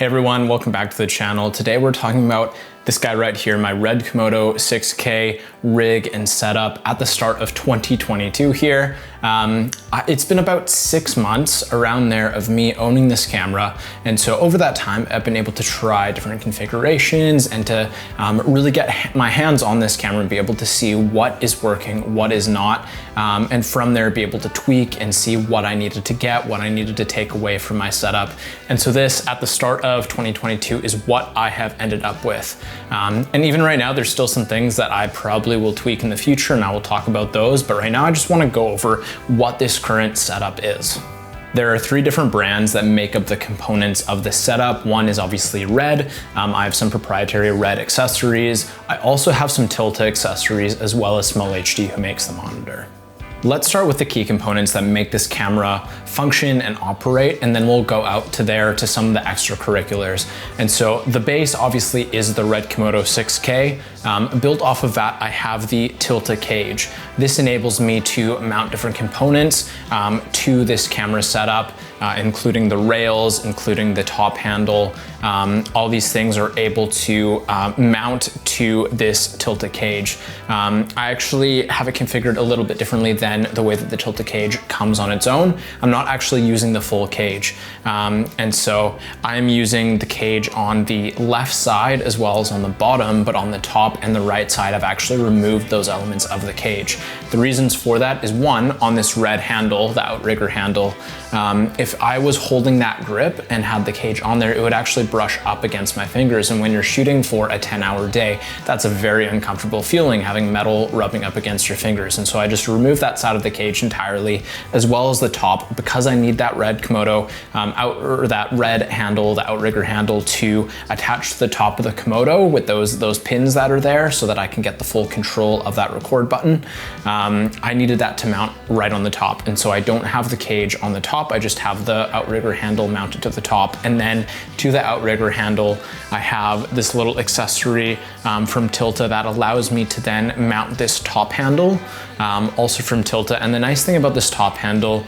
Hey everyone, welcome back to the channel. Today we're talking about this guy right here, my RED KOMODO 6K rig and setup at the start of 2022 here. It's been about 6 months around there of me owning this camera. And so over that time, I've been able to try different configurations and to really get my hands on this camera and be able to see what is working, what is not. And from there, be able to tweak and see what I needed to get, what I needed to take away from my setup. And so this, at the start of 2022, is what I have ended up with. And even right now, there's still some things that I probably will tweak in the future, and I will talk about those. But right now, I just want to go over what this current setup is. There are 3 different brands that make up the components of the setup. One is obviously RED. I have some proprietary RED accessories. I also have some Tilta accessories, as well as Small HD, who makes the monitor. Let's start with the key components that make this camera function and operate, and then we'll go out to some of the extracurriculars. And so the base obviously is the RED KOMODO 6K. Built off of that, I have the Tilta cage. This enables me to mount different components to this camera setup, including the rails, including the top handle. All these things are able to mount to this Tilta cage. I actually have it configured a little bit differently than the way that the Tilta cage comes on its own. I'm not actually using the full cage. And so I'm using the cage on the left side as well as on the bottom, but on the top and the right side, I've actually removed those elements of the cage. The reasons for that is, one, on this RED handle, the outrigger handle, if I was holding that grip and had the cage on there, it would actually brush up against my fingers. And when you're shooting for a 10-hour day, that's a very uncomfortable feeling, having metal rubbing up against your fingers. And so I just removed that side of the cage entirely, as well as the top, because I need that RED KOMODO that RED handle, the outrigger handle, to attach to the top of the Komodo with those pins that are there, so that I can get the full control of that record button. I needed that to mount right on the top, and so I don't have the cage on the top. I just have the outrigger handle mounted to the top, and then to the outrigger handle, I have this little accessory from Tilta that allows me to then mount this top handle, also from Tilta. And the nice thing about this top handle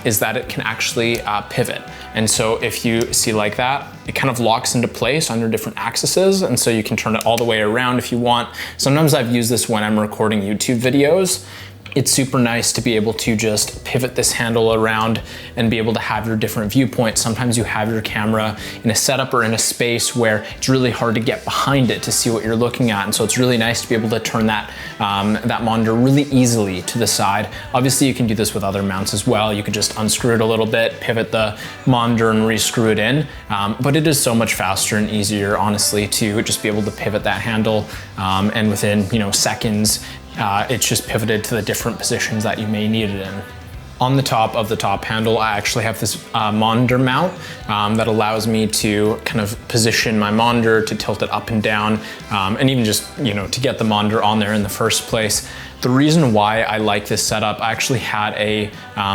is that it can actually pivot. And so if you see like that, it kind of locks into place under different axes, and so you can turn it all the way around if you want. Sometimes I've used this when I'm recording YouTube videos. It's super nice to be able to just pivot this handle around and be able to have your different viewpoints. Sometimes you have your camera in a setup or in a space where it's really hard to get behind it to see what you're looking at. And so it's really nice to be able to turn that, that monitor really easily to the side. Obviously you can do this with other mounts as well. You could just unscrew it a little bit, pivot the monitor and re-screw it in. But it is so much faster and easier, honestly, to just be able to pivot that handle. And within, seconds, it's just pivoted to the different positions that you may need it in. On the top of the top handle, I actually have this monitor mount that allows me to kind of position my monitor, to tilt it up and down, and even just, to get the monitor on there in the first place. The reason why I like this setup, I actually had a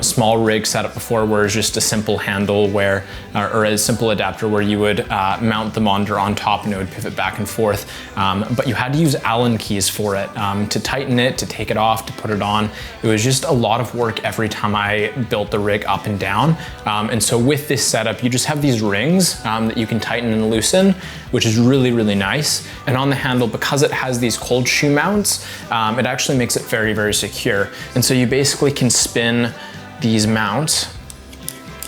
small rig setup before where it's just a simple handle or a simple adapter where you would mount the monitor on top and it would pivot back and forth. But you had to use Allen keys for it, to tighten it, to take it off, to put it on. It was just a lot of work every time I built the rig up and down. And so with this setup, you just have these rings that you can tighten and loosen, which is really, really nice. And on the handle, because it has these cold shoe mounts, it actually makes it very, very secure. And so you basically can spin these mounts,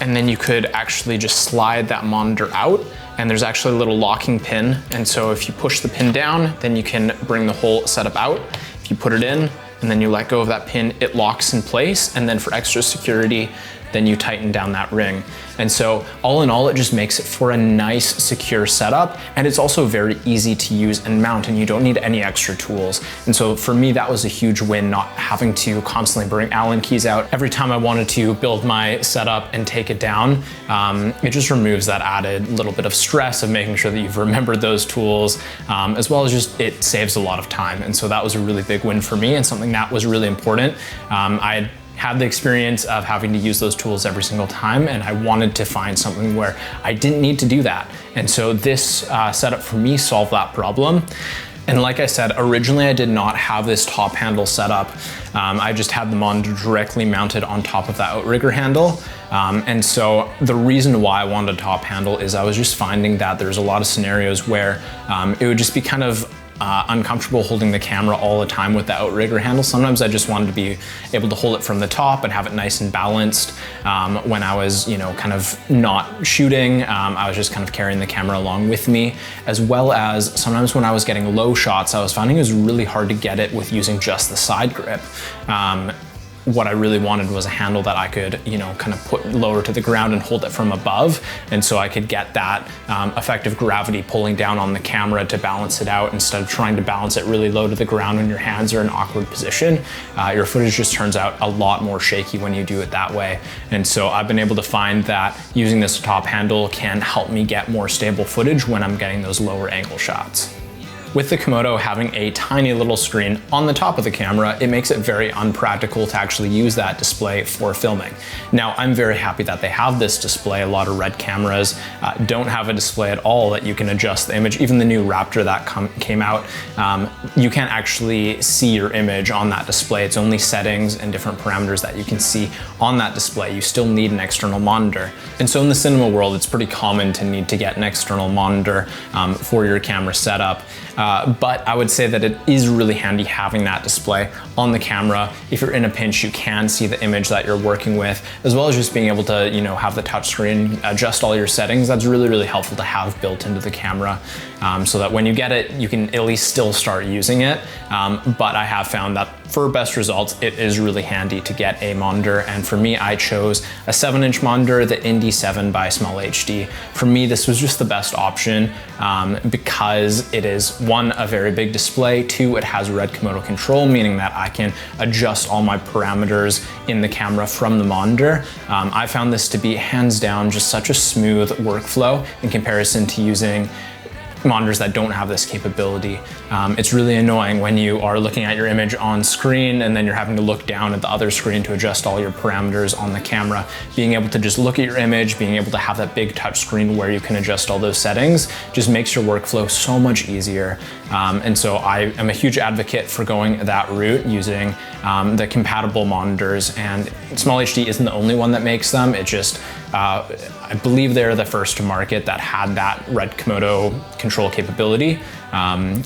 and then you could actually just slide that monitor out, and there's actually a little locking pin. And so if you push the pin down, then you can bring the whole setup out. If you put it in and then you let go of that pin, it locks in place. And then for extra security, then you tighten down that ring. And so all in all, it just makes it for a nice, secure setup. And it's also very easy to use and mount, and you don't need any extra tools. And so for me, that was a huge win, not having to constantly bring Allen keys out every time I wanted to build my setup and take it down. It just removes that added little bit of stress of making sure that you've remembered those tools, as well as just it saves a lot of time. And so that was a really big win for me, and something that was really important. I had the experience of having to use those tools every single time, and I wanted to find something where I didn't need to do that. And so this setup for me solved that problem. And like I said, originally I did not have this top handle set up. I just had the monitor directly mounted on top of that outrigger handle. And so the reason why I wanted a top handle is I was just finding that there's a lot of scenarios where it would just be kind of uncomfortable holding the camera all the time with the outrigger handle. Sometimes I just wanted to be able to hold it from the top and have it nice and balanced. When I was, kind of not shooting, I was just kind of carrying the camera along with me, as well as sometimes when I was getting low shots, I was finding it was really hard to get it with using just the side grip. What I really wanted was a handle that I could, kind of put lower to the ground and hold it from above. And so I could get that effective gravity pulling down on the camera to balance it out instead of trying to balance it really low to the ground when your hands are in an awkward position. Your footage just turns out a lot more shaky when you do it that way. And so I've been able to find that using this top handle can help me get more stable footage when I'm getting those lower angle shots. With the Komodo having a tiny little screen on the top of the camera, it makes it very unpractical to actually use that display for filming. Now, I'm very happy that they have this display. A lot of RED cameras don't have a display at all that you can adjust the image. Even the new Raptor that came out, you can't actually see your image on that display. It's only settings and different parameters that you can see on that display. You still need an external monitor. And so in the cinema world, it's pretty common to need to get an external monitor for your camera setup. But I would say that it is really handy having that display on the camera. If you're in a pinch, you can see the image that you're working with, as well as just being able to, have the touchscreen, adjust all your settings. That's really, really helpful to have built into the camera, so that when you get it, you can at least still start using it. But I have found that for best results, it is really handy to get a monitor. And for me, I chose a 7-inch monitor, the Indy 7 by Small HD. For me, this was just the best option because it is, one, a very big display, two, it has RED Komodo control, meaning that I can adjust all my parameters in the camera from the monitor. I found this to be hands down just such a smooth workflow in comparison to using monitors that don't have this capability. It's really annoying when you are looking at your image on screen and then you're having to look down at the other screen to adjust all your parameters on the camera. Being able to just look at your image, being able to have that big touch screen where you can adjust all those settings just makes your workflow so much easier. And so I am a huge advocate for going that route using the compatible monitors, and Small HD isn't the only one that makes them. It just, I believe they're the first to market that had that RED Komodo control capability.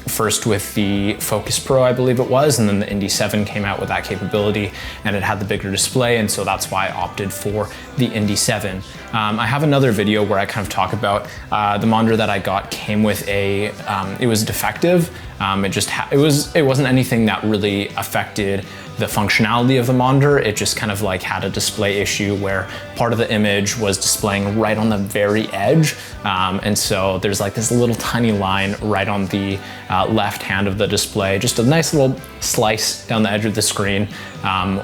First with the Focus Pro, I believe it was, and then the Indy 7 came out with that capability and it had the bigger display, and so that's why I opted for the Indy 7. I have another video where I kind of talk about the monitor that I got came with a, it was defective. It wasn't anything that really affected the functionality of the monitor. It just kind of like had a display issue where part of the image was displaying right on the very edge. And so there's like this little tiny line right on the left hand of the display, just a nice little slice down the edge of the screen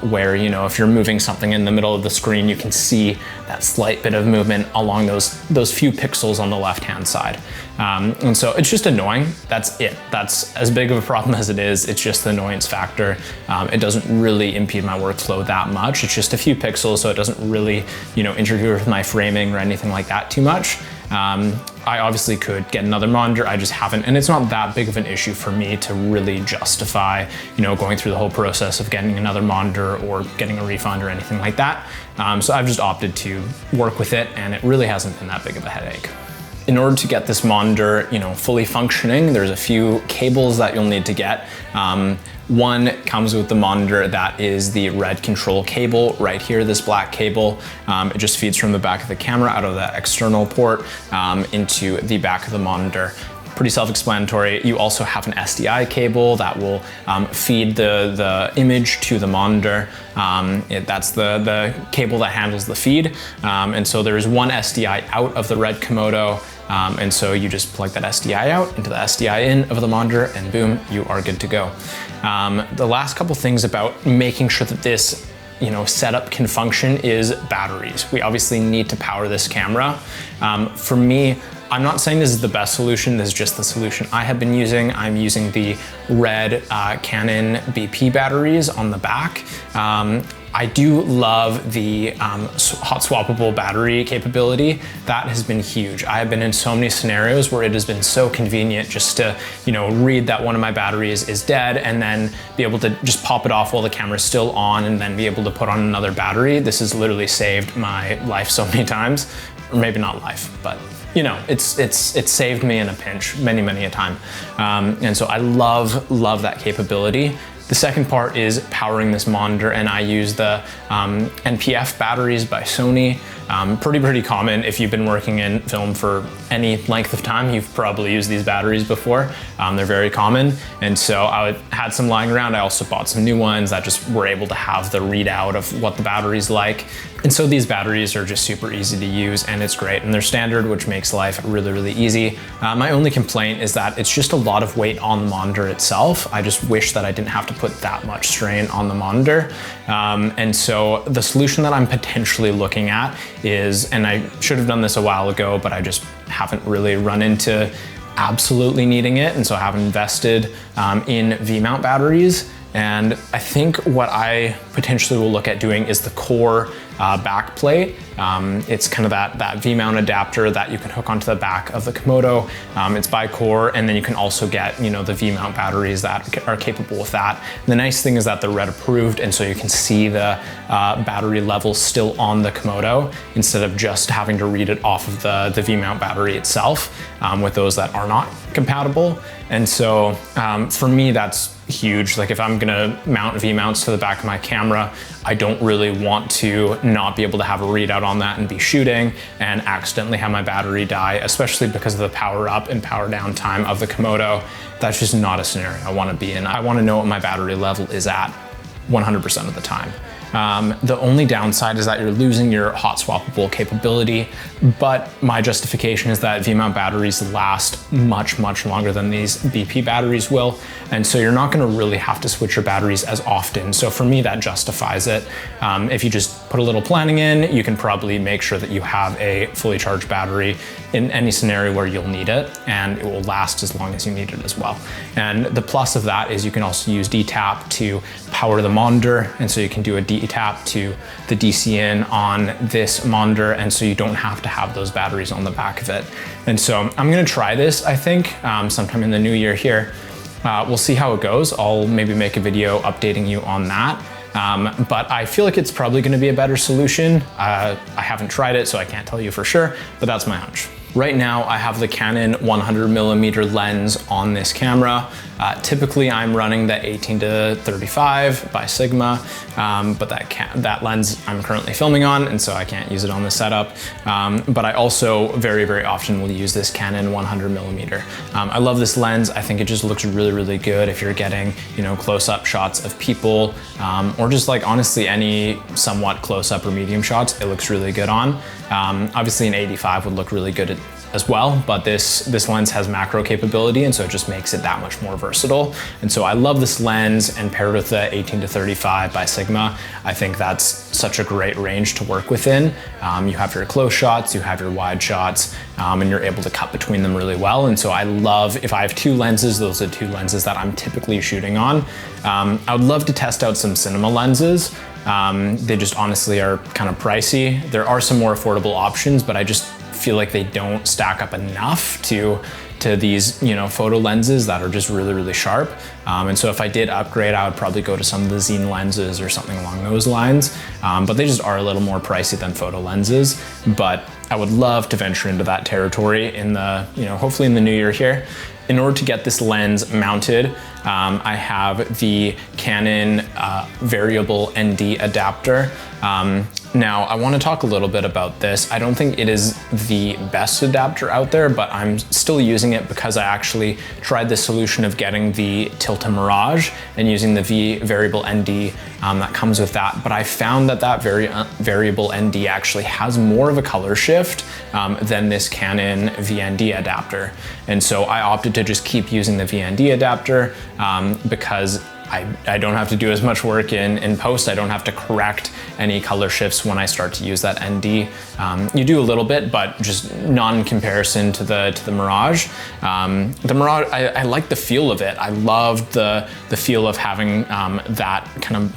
where, if you're moving something in the middle of the screen, you can see that slight bit of movement along those few pixels on the left-hand side. And so it's just annoying. That's it. That's as big of a problem as it is. It's just the annoyance factor. It doesn't really impede my workflow that much. It's just a few pixels, so it doesn't really, interfere with my framing or anything like that too much. I obviously could get another monitor, I just haven't, and it's not that big of an issue for me to really justify, going through the whole process of getting another monitor or getting a refund or anything like that. So I've just opted to work with it, and it really hasn't been that big of a headache. In order to get this monitor, fully functioning, there's a few cables that you'll need to get. One comes with the monitor, that is the RED control cable right here, this black cable. It just feeds from the back of the camera out of that external port into the back of the monitor. Pretty self-explanatory. You also have an SDI cable that will feed the image to the monitor. That's the cable that handles the feed. And so there's one SDI out of the RED Komodo. And so you just plug that SDI out into the SDI in of the monitor, and boom, you are good to go. The last couple things about making sure that this setup can function is batteries. We obviously need to power this camera. For me, I'm not saying this is the best solution, this is just the solution I have been using. I'm using the RED Canon BP batteries on the back. I do love the hot swappable battery capability. That has been huge. I have been in so many scenarios where it has been so convenient just to, read that one of my batteries is dead and then be able to just pop it off while the camera's still on and then be able to put on another battery. This has literally saved my life so many times, or maybe not life, but it's saved me in a pinch many a time. And so I love that capability. The second part is powering this monitor, and I use the NPF batteries by Sony. Pretty common. If you've been working in film for any length of time, you've probably used these batteries before. They're very common. And so I had some lying around. I also bought some new ones that just were able to have the readout of what the battery's like. And so these batteries are just super easy to use, and it's great. And they're standard, which makes life really easy. My only complaint is that it's just a lot of weight on the monitor itself. I just wish that I didn't have to put that much strain on the monitor. And so the solution that I'm potentially looking at is, and I should have done this a while ago, but I just haven't really run into absolutely needing it. And so I haven't invested in V-mount batteries. And I think what I potentially will look at doing is the core back plate. It's kind of that V-mount adapter that you can hook onto the back of the Komodo. It's by Core, and then you can also get the V-mount batteries that are capable with that. And the nice thing is that they're RED approved, and so you can see the battery levels still on the Komodo instead of just having to read it off of the V-mount battery itself with those that are not compatible. And so for me, that's huge. Like if I'm gonna mount V-mounts to the back of my camera, I don't really want to not be able to have a readout on that and be shooting and accidentally have my battery die, especially because of the power up and power down time of the Komodo. That's just not a scenario I want to be in. I want to know what my battery level is at 100% of the time. The only downside is that you're losing your hot swappable capability, but my justification is that V-mount batteries last much longer than these BP batteries will, and so you're not going to really have to switch your batteries as often. So for me, that justifies it. If you just put a little planning in, you can probably make sure that you have a fully charged battery in any scenario where you'll need it, and it will last as long as you need it as well. And the plus of that is you can also use DTAP to power the monitor, and so you can do a DTAP to the DC in on this monitor, and so you don't have to have those batteries on the back of it. And so I'm gonna try this, I think, sometime in the new year here. We'll see how it goes. I'll maybe make a video updating you on that. But I feel like it's probably gonna be a better solution. I haven't tried it, so I can't tell you for sure, but that's my hunch. Right now, I have the Canon 100mm lens on this camera. Typically, I'm running the 18-35 by Sigma, but that lens I'm currently filming on, and so I can't use it on the setup. But I also very often will use this Canon 100mm. I love this lens. I think it just looks really good if you're getting close-up shots of people, or just like honestly any somewhat close-up or medium shots. It looks really good on. Obviously, an 85 would look really good as well, but this lens has macro capability, and so it just makes it that much more versatile. And so I love this lens, and paired with the 18-35 by Sigma, I think that's such a great range to work within. You have your close shots, you have your wide shots, and you're able to cut between them really well. And so I love, if I have two lenses, those are two lenses that I'm typically shooting on. I would love to test out some cinema lenses. They just honestly are kind of pricey. There are some more affordable options, but I just feel like they don't stack up enough to these photo lenses that are just really sharp. And so if I did upgrade, I would probably go to some of the Zine lenses or something along those lines. But they just are a little more pricey than photo lenses. But I would love to venture into that territory in the, hopefully in the new year here. In order to get this lens mounted, I have the Canon variable ND adapter. Now, I want to talk a little bit about this. I don't think it is the best adapter out there, but I'm still using it because I actually tried the solution of getting the Tilta Mirage and using the variable ND that comes with that. But I found that variable ND actually has more of a color shift than this Canon VND adapter. And so I opted to just keep using the VND adapter because I don't have to do as much work in post. I don't have to correct any color shifts when I start to use that ND. You do a little bit, but just non-comparison to the Mirage. The Mirage, I like the feel of it. I love the feel of having that kind of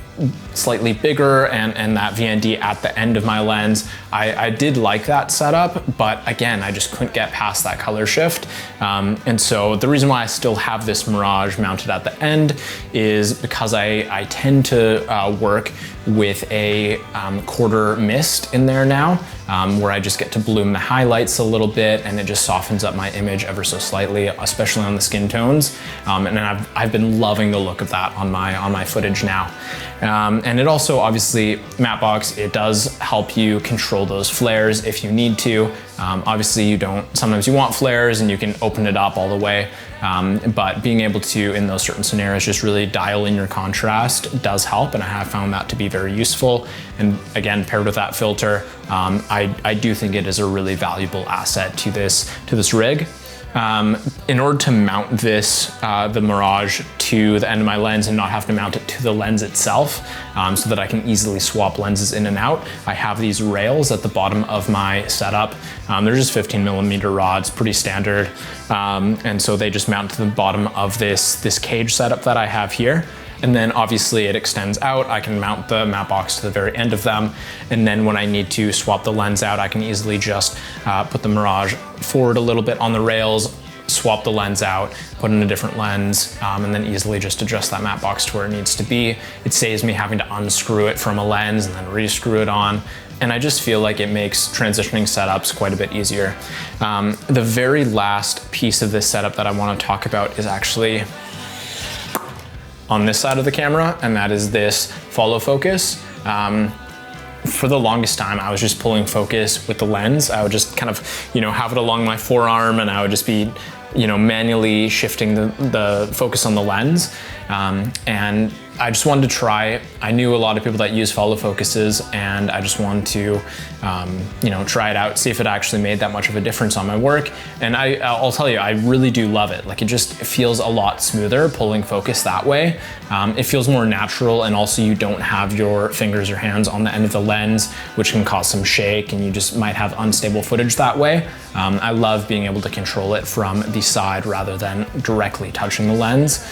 slightly bigger and that VND at the end of my lens. I did like that setup, but again, I just couldn't get past that color shift. And so the reason why I still have this Mirage mounted at the end is because I tend to work with a quarter mist in there now, where I just get to bloom the highlights a little bit, and it just softens up my image ever so slightly, especially on the skin tones. And I've been loving the look of that on my footage now. And it also, obviously, matte box, it does help you control those flares if you need to. Obviously sometimes you want flares and you can open it up all the way. But being able to, in those certain scenarios, just really dial in your contrast does help, and I have found that to be very useful. And again, paired with that filter, I do think it is a really valuable asset to this rig. In order to mount this, the Mirage, to the end of my lens and not have to mount it to the lens itself, so that I can easily swap lenses in and out, I have these rails at the bottom of my setup. They're just 15mm rods, pretty standard. And so they just mount to the bottom of this cage setup that I have here. And then obviously it extends out. I can mount the matte box to the very end of them. And then when I need to swap the lens out, I can easily just put the Mirage forward a little bit on the rails, swap the lens out, put in a different lens, and then easily just adjust that matte box to where it needs to be. It saves me having to unscrew it from a lens and then re-screw it on. And I just feel like it makes transitioning setups quite a bit easier. The very last piece of this setup that I want to talk about is actually on this side of the camera, and that is this follow focus. For the longest time, I was just pulling focus with the lens. I would just kind of, have it along my forearm, and I would just be, manually shifting the focus on the lens. And I just wanted to try. I knew a lot of people that use follow focuses, and I just wanted to, try it out, see if it actually made that much of a difference on my work. And I'll tell you, I really do love it. Like, it just feels a lot smoother pulling focus that way. It feels more natural, and also you don't have your fingers or hands on the end of the lens, which can cause some shake, and you just might have unstable footage that way. I love being able to control it from the side rather than directly touching the lens.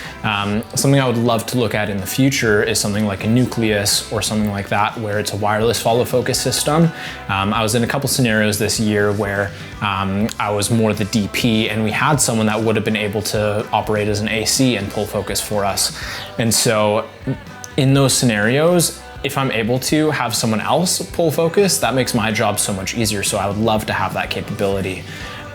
Something I would love to look at in the future is something like a Nucleus or something like that, where it's a wireless follow focus system. I was in a couple scenarios this year where I was more the DP, and we had someone that would have been able to operate as an AC and pull focus for us. And so in those scenarios, if I'm able to have someone else pull focus, that makes my job so much easier. So I would love to have that capability.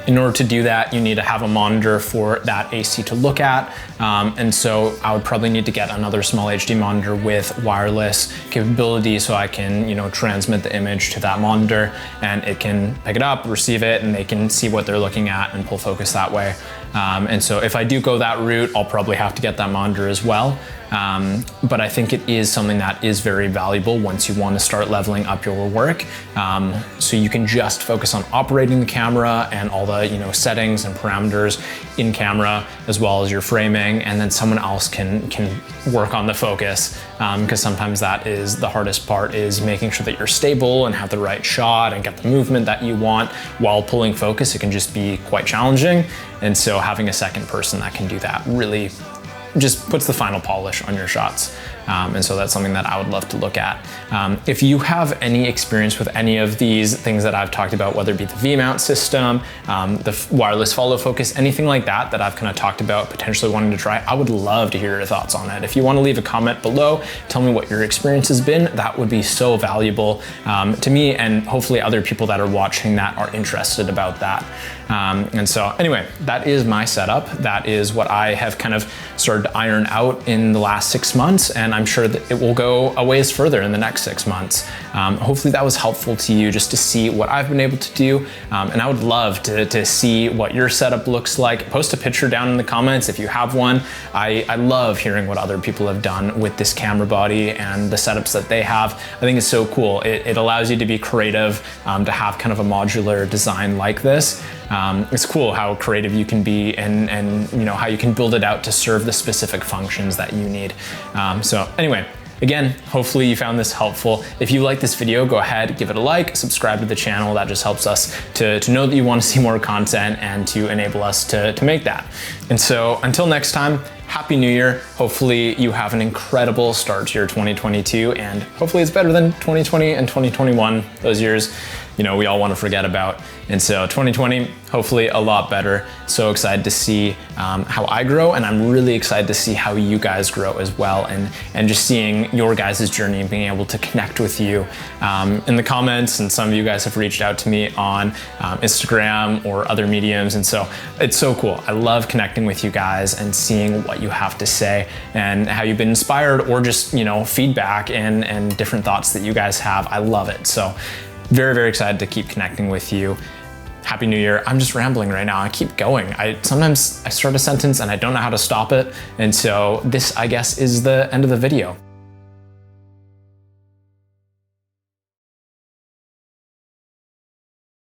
In order to do that, you need to have a monitor for that AC to look at. And so I would probably need to get another small HD monitor with wireless capability, so I can, transmit the image to that monitor, and it can pick it up, receive it, and they can see what they're looking at and pull focus that way. And so if I do go that route, I'll probably have to get that monitor as well. But I think it is something that is very valuable once you want to start leveling up your work. So you can just focus on operating the camera and all the settings and parameters in camera, as well as your framing, and then someone else can work on the focus, because sometimes that is the hardest part, is making sure that you're stable and have the right shot and get the movement that you want while pulling focus. It can just be quite challenging, and so having a second person that can do that really just puts the final polish on your shots. And so that's something that I would love to look at. If you have any experience with any of these things that I've talked about, whether it be the V-mount system, the wireless follow focus, anything like that that I've kind of talked about potentially wanting to try, I would love to hear your thoughts on it. If you want to leave a comment below, tell me what your experience has been. That would be so valuable to me, and hopefully other people that are watching that are interested about that. And so anyway, that is my setup. That is what I have kind of started to iron out in the last 6 months, and I'm sure that it will go a ways further in the next 6 months. Hopefully that was helpful to you, just to see what I've been able to do. And I would love to see what your setup looks like. Post a picture down in the comments if you have one. I love hearing what other people have done with this camera body and the setups that they have. I think it's so cool. It allows you to be creative, to have kind of a modular design like this. It's cool how creative you can be, and how you can build it out to serve the specific functions that you need. So anyway, again, hopefully you found this helpful. If you like this video, go ahead, give it a like, subscribe to the channel. That just helps us to know that you want to see more content and to enable us to make that. And so until next time, Happy New Year. Hopefully you have an incredible start to your 2022, and hopefully it's better than 2020 and 2021, those years, you know, we all want to forget about. And so 2020, hopefully a lot better. So excited to see how I grow, and I'm really excited to see how you guys grow as well, and just seeing your guys' journey and being able to connect with you in the comments. And some of you guys have reached out to me on Instagram or other mediums, and so it's so cool. I love connecting with you guys and seeing what you have to say and how you've been inspired, or just, you know, feedback and different thoughts that you guys have. I love it. So very, very excited to keep connecting with you. Happy New Year. I'm just rambling right now. I keep going. Sometimes I start a sentence and I don't know how to stop it. And so this, I guess, is the end of the video.